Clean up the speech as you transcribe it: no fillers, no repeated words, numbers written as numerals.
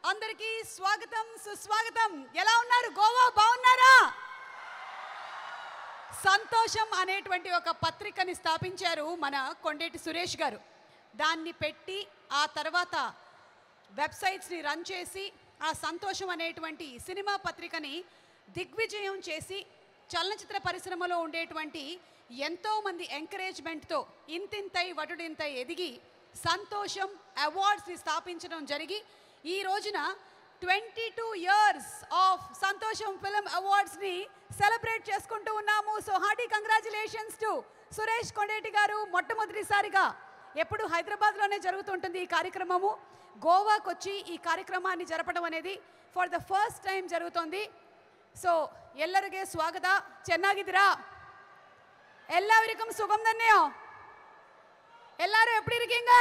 అందరికీ స్వాగతం సుస్వాగతం. ఎలా ఉన్నారు? గోవా బాగున్నారా? సంతోషం అనేటువంటి ఒక పత్రికని స్థాపించారు మన కొండేటి సురేష్ గారు. దాన్ని పెట్టి ఆ తర్వాత వెబ్సైట్స్ని రన్ చేసి ఆ సంతోషం అనేటువంటి సినిమా పత్రికని దిగ్విజయం చేసి చలనచిత్ర పరిశ్రమలో ఉండేటువంటి ఎంతోమంది ఎంకరేజ్మెంట్తో ఇంతింతై వటుడింతై ఎదిగి సంతోషం అవార్డ్స్ని స్థాపించడం జరిగి ఈ రోజున 22 years ఆఫ్ సంతోషం ఫిల్మ్ అవార్డ్స్ని సెలబ్రేట్ చేసుకుంటూ ఉన్నాము. So hearty congratulations to Suresh Kondeti గారు. మొట్టమొదటిసారిగా ఎప్పుడు హైదరాబాద్లోనే జరుగుతుంటుంది ఈ కార్యక్రమము. గోవాకు వచ్చి ఈ కార్యక్రమాన్ని జరపడం అనేది ఫర్ ద ఫస్ట్ టైం జరుగుతుంది. సో ఎల్లరిగే స్వాగత. చెన్నాగిదిరా எல்லாருக்கும் சுகம் தன்னையோ? எல்லாரும் எப்படி இருக்கீங்க?